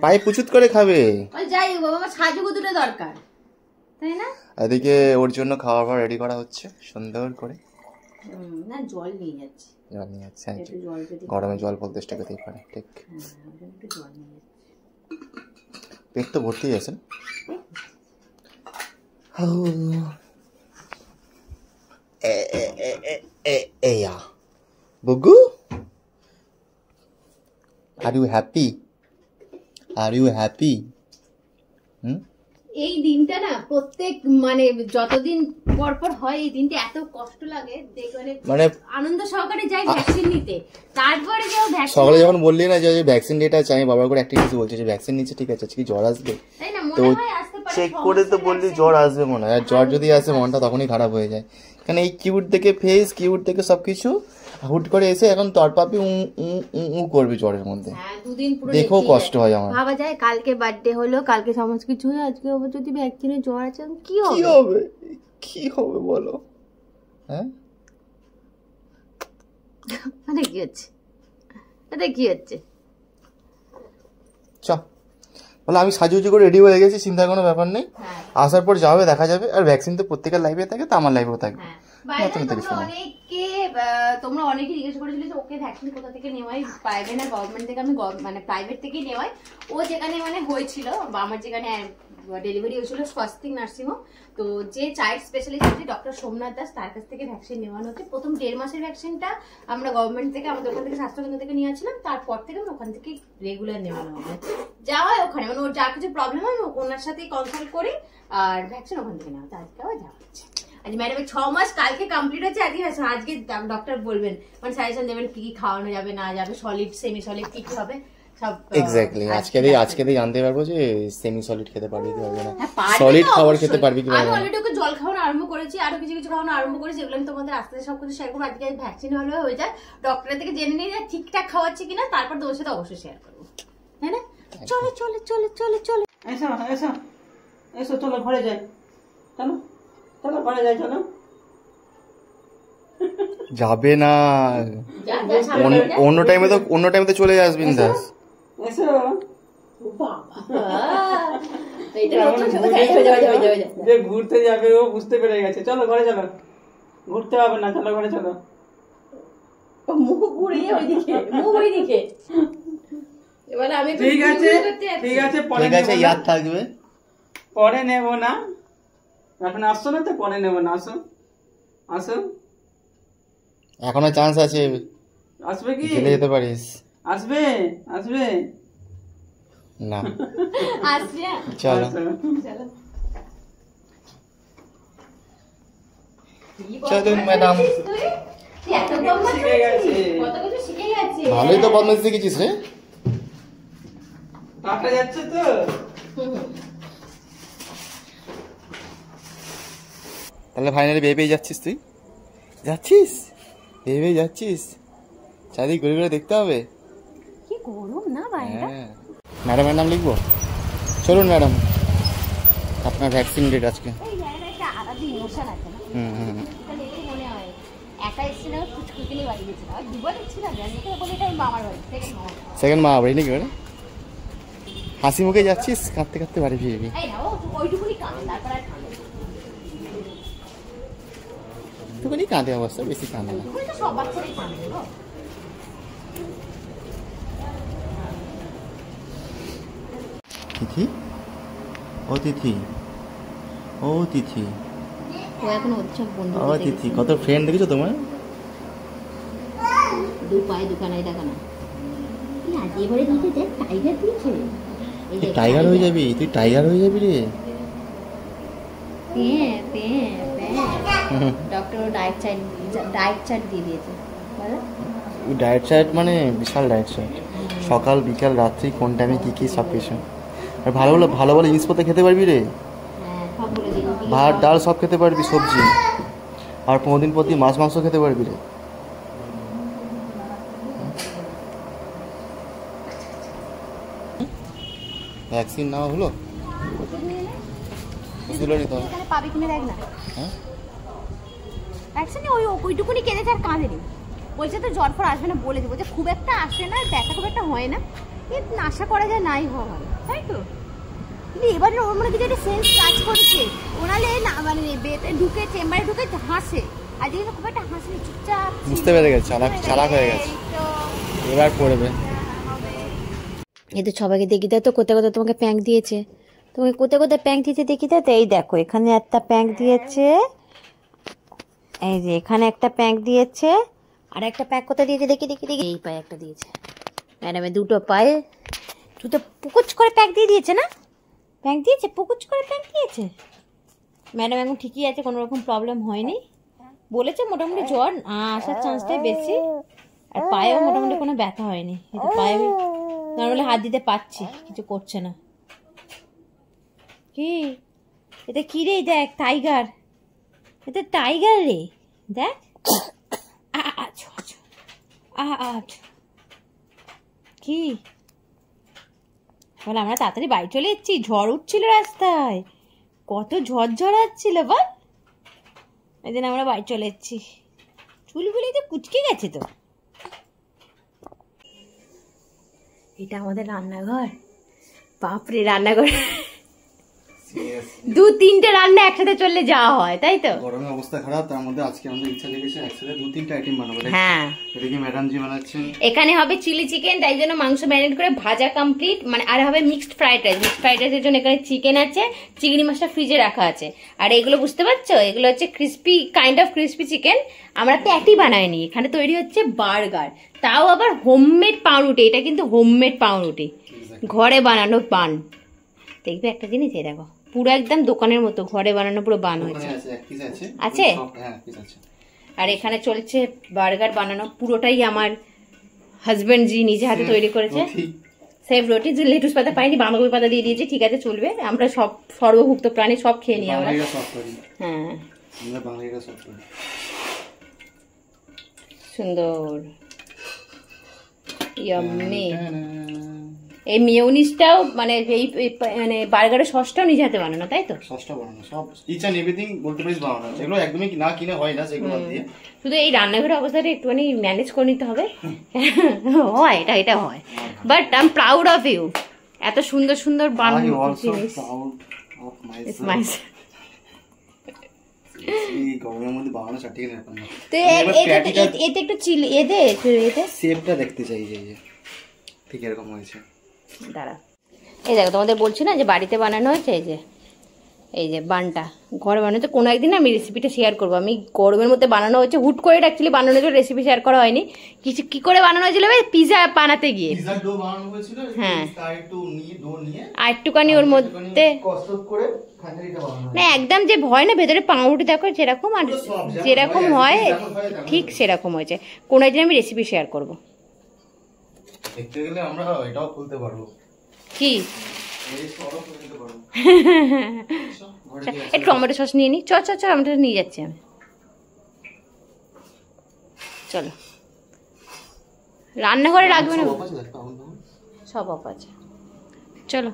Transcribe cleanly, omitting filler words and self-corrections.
পায়ে পুচুত করে খাবে। যাই বাবা, আমার সাজুগো দুটো দরকার, তাই না? এদিকে ওর জন্য খাবার রেডি করা হচ্ছে সুন্দর করে। না জল নিয়ে যাচ্ছি, জল নিয়ে যাচ্ছে, গরমে জল বলতে চেষ্টা করতেই পারে। ঠিক, পেট তো ভর্তি আছে। Bugu, are you happy? Are you happy? এই দিনটা না প্রত্যেক মানে যতদিন পর পর হয় এই দিনটা এত কষ্ট লাগে, মানে আনন্দ সহকারে যাই ভ্যাকসিন নিতে, তারপরে যে ভ্যাকসিন সকালে যখন বললি না যে ভ্যাকসিন ডেট আছে, আমি বাবার করে একটা কিছু বলছি যে ভ্যাকসিন নিচ্ছে, ঠিক আছে, কি জ্বর আসবে তাই না, তো মনে হয় আসতে পারে, চেক করে তো বললি জ্বর আসবে মনে হয়, আর জ্বর যদি আসে মনটা তখনই খারাপ হয়ে যায়। কারণ এই কিউট দেখে ফেস, কিউট দেখে সবকিছু হুট করে এসে এখন তরপাপি উ করবে জ্বরের মধ্যে। দুদিন পুরো দেখো কষ্ট হয় আমার। ভাবা যায় কালকে বার্থডে হলো, কালকে সমস্ত কিছু হয়ে আজকে আবার যদি ভ্যাকসিনে জ্বর আছে কি হবে? কি হবে, কি হবে বলো? হ্যাঁ মানে কি হচ্ছে, এটা কি হচ্ছে? চ বলে আমি সাজুগুজু করে রেডি হয়ে গেছি, চিন্তার কোনো ব্যাপার নেই। আসার পর যাবে, দেখা যাবে। আর ভ্যাকসিন তো প্রত্যেকের লাইফে থাকে, তো আমার লাইফেও থাকবে। তোমরা অনেকে জিজ্ঞেস করেছিলে যে ওকে ভ্যাকসিন কোথা থেকে নেওয়াই, প্রাইভেট না গভর্নমেন্ট থেকে? আমি মানে প্রাইভেট থেকেই নেওয়াই। ও যেখানে মানে হয়েছিল, আমার যেখানে ডেলিভারি হয়েছিল স্বস্তিক নার্সিংহোম, তো যে চাইল্ড স্পেশালিস্ট আছে ডক্টর সোমনাথ দাস, তার কাছ থেকে ভ্যাকসিন নেওয়ানো হচ্ছে। প্রথম 1.5 মাসের ভ্যাকসিনটা আমরা গভর্নমেন্ট থেকে, আমাদের ওখান থেকে স্বাস্থ্যকেন্দ্র থেকে নিয়েছিলাম, তারপর থেকে আমি ওখান থেকে রেগুলার নেওয়ানো হবে। যাওয়াই ওখানে, মানে ওর যা কিছু প্রবলেম হয় আমি ওনার সাথেই কনসাল্ট করি, আর ভ্যাকসিন ওখান থেকে নেওয়া। আজকে আবার যাওয়া হচ্ছে। আজ ম্যাডামের 6 মাস কালকে কমপ্লিট হচ্ছে। আজকে ডক্টর বলবেন, মানে সাজেশন দেবেন কি কি খাওয়ানো যাবে না যাবে, সলিড সেমি সলিড কি কি হবে সব। এক্স্যাক্টলি আজকে জানতে পারবো যে সেমি সলিড খেতে পারবি কি পারবি না, সলিড খাবার খেতে পারবি কি পারবি না। আমি অলরেডি ওকে জল খাওয়ানো আরম্ভ করেছি, আরো কিছু কিছু খাওয়ানো আরম্ভ করেছি, যেগুলো আমি তোমাদের আস্তে আস্তে সবকিছু শেয়ার করবো। আজকে ভ্যাকসিন হলে হয়ে যায়, ডক্টরের থেকে জেনে নিয়ে যায় ঠিকঠাক খাওয়াচ্ছে কিনা, তারপর তোমার সাথে অবশ্যই শেয়ার করবো, তাই না? চলে চলে চলে চলে চলে এসো এসো এসো, চলো ঘরে যাই, চলো চলো ঘরে যাই, চলো। যাবে না, অন্য টাইমে তো চলে আসবি বিন্দাস। এসো যে ঘুরতে যাবে ও বুঝতে পেরে গেছে, চলো ঘরে চলো, ঘুরতে হবে না, চলো ঘরে চলো। মুখ ঘুরিয়ে ওইদিকে এবারে আমি ঠিক আছে ঠিক আছে, পরে ইয়াদ থাকবে, পরে নেবো না, এখন আসছো না তো পরে নেবো না, আসো আসো, এখনো চান্স আছে, আসবে কি চলে যেতে পারিস। আসবে আসবে না আসবে, চলো চলো চলুন ম্যাডাম। ভালোই তো বদমাইশ শিখেছিস রে। কাটা যাচ্ছে তো, তাহলে ফাইনালি বেয়ে যাচ্ছিস, তুই যাচ্ছিস, বেয়ে যাচ্ছিস, চারিদিক ঘুরে ঘুরে দেখতে হবে। কি গরম না বাইরে। ম্যাডামের নাম লিখবো, চলুন ম্যাডাম। আপনার ভ্যাকসিন ডেট আজকে। সেকেন্ড মা বাড়ি নাকি? হাসি মুখে যাচ্ছিস, কাঁদতে কাঁদতে বাড়ি ফিরবি। একটুখানি কাঁদে অবস্থা, বেশি কাঁদে না। তিথি, ও তিথি, ও তিথি, ও তিথি, কত ফ্রেন্ড দেখেছো তোমার? টাইগার হয়ে যাবি, তুই টাইগার হয়ে যাবি রে। ডক্টর ডায়েট চার্ট দিয়ে দিয়েছে। ডায়েট চার্ট মানে বিশাল ডায়েট চার্ট, সকাল বিকাল রাত্রি কোন টাইমে কী কী সব কিছু। আর ভালো ভালো জিনিসপত্র খেতে পারবি রে, ভাত ডাল সব খেতে পারবি, সবজি, আর 15 দিন প্রতি মাছ মাংস খেতে পারবি রে। ভ্যাকসিন নেওয়া হলো? পাবি কিনে দেখ না। ভ্যাকসিনে ওইটুকুনি কেঁদেছে আর কাঁদেনি, বলছে তো জ্বর ফর আসবে না, বলেছে খুব একটা আসে না, ব্যথা খুব একটা হয় না, আশা করা যায় নাই হওয়া ভালো, তাই তো? কিন্তু এবার না ওর মনে কিছু একটা সেন্স কাজ করছে, ওনালে না মানে বেতে ঢুকে চেম্বারে ঢুকে হাসে, আর যেদিন খুব একটা হাসে চুপচাপ বুঝতে পেরে গেছে, চালাক হয়ে গেছে, এবার পড়বে। এই তো সবাইকে দেখি দেয় তো কোথায় কোথায় তোমাকে প্যাঙ্ক দিয়েছে, তোমাকে কোথায় কোথায় প্যাঙ্ক দিয়েছে দেখি দেয় তো। এই দেখো এখানে একটা প্যাঙ্ক দিয়েছে, এই যে এখানে একটা প্যাঙ্ক দিয়েছে, আর একটা প্যাক কোথায় দিয়েছে দেখি দেখি দেখি, এই পায়ে একটা দিয়েছে ম্যাডামে, দুটো পায়ে দুটো পুকুচ করে প্যাক দিয়ে দিয়েছে না, প্যাক দিয়েছে পুকুচ করে প্যাক দিয়েছে। ম্যাডাম এখন ঠিকই আছে, কোনো রকম প্রবলেম হয়নি, বলেছে মোটামুটি জ্বর আসার চান্সটাই বেশি, আর পায়েও মোটামুটি কোনো ব্যথা হয়নি, এই তো পায়ে নর্মালি হাত দিতে পারছি, কিছু করছে না। কি এটা কি রে, দেখ টাইগার, এটা টাইগার রে, দেখ কি বলে, আমরা তাড়াতাড়ি বাড়ি চলে এসেছি, ঝড় উঠছিল রাস্তায়, কত ঝড় ঝড়াচ্ছিল বল, এই দিন আমরা বাড়ি চলে এসেছি। চুলগুলি তো কুচকে গেছে তো। এটা আমাদের রান্নাঘর, বাপরে রান্নাঘর 2-3টে রান্না একসাথে চললে যাওয়া হয়, তাই তো? গরমের অবস্থা খারাপ, তার মধ্যে আজকে আমাদের ইচ্ছা লেগেছে একসাথে 2-3টা আইটেম বানাবো। হ্যাঁ, এটা কি ম্যাডাম জি বানাচ্ছেন? এখানে হবে চিলি চিকেন, তাই জন্য মাংস ম্যারিনেট করে ভাজা কমপ্লিট, মানে আর হবে mixed fried rice. Mixed fried রাইসের জন্য এখানে চিকেন আছে, চিংড়ি মাছটা ফ্রিজে রাখা আছে, আর এগুলো বুঝতে পারছো, এগুলো হচ্ছে crispy, kind of crispy chicken. আমরা প্যাটি বানাইনি, এখানে তৈরি হচ্ছে বার্গার, তাও আবার হোমমেড পাউরুটি। এটা কিন্তু হোমমেড পাউরুটি, ঘরে বানানো পান। দেখবে একটা জিনিস, এই দেখো পুরো একদম দোকানের মতো ঘরে বানানো পুরো বান হয়েছে, আছে। আর এখানে চলছে বার্গার বানানো, পুরোটাই আমার হাজবেন্ড জি নিজে হাতে তৈরি করেছে। সেভ রুটি, যে লেটুস পাতা পাইনি, বাঁধাকপি পাতা দিয়ে দিয়েছে, ঠিক আছে চলবে, আমরা সব সর্বভুক্ত প্রাণী, সব খেয়ে নিই আমরা। হ্যাঁ সুন্দর, ইয়াম্মি। এই মেয়োনিজটাও মানে এই মানে বার্গারের সসটাও নিজে হাতে বানানো, তাই তো? সসটা বানানো সব ইচ এন্ড এভরিথিং বলতে পারিস বানানো, এগুলো একদমই না কিনে হয় না, সেগুলো দিয়ে শুধু এই রান্নাঘরের অবস্থাটা একটুখানি ম্যানেজ করে নিতে হবে। হয়, এটা হয়, but I am proud of you, এত সুন্দর সুন্দর জিনিস। গরমের মধ্যে বানানো সার্টিফিকেট রাখলাম না, তো এতে একটু চিলি এতে শেপটা দেখতে চাই, যে ঠিক এরকম হয়েছে। দাঁড়া, এই দেখো তোমাদের বলছি না যে বাড়িতে বানানো হয়েছে, এই যে বানটা ঘরে বানানো হচ্ছে। কোনো একদিন আমি রেসিপিটা শেয়ার করবো, আমি গরমের মধ্যে বানানো হচ্ছে, হুট করে অ্যাকচুয়ালি বানানো হয়েছিল, রেসিপি শেয়ার করা হয়নি। কিছু কি করে বানানো হয়েছিল, পিজা বানাতে গিয়ে, হ্যাঁ, আর একটুখানি ওর মধ্যে না একদম যে ভয় না, ভেতরে পাউরুটি দেখো যেরকম, আর যেরকম হয় ঠিক সেরকম হয়েছে। কোনো একদিন আমি রেসিপি শেয়ার করবো। দেখতে গেলে আমরা এটাও খুলতে পারবো, কি টমেটো সস নিয়ে নি, চ টমেটো নিয়ে যাচ্ছি আমি, চলো। রান্নাঘরে রাখবে না, সব অফ আছে, চলো।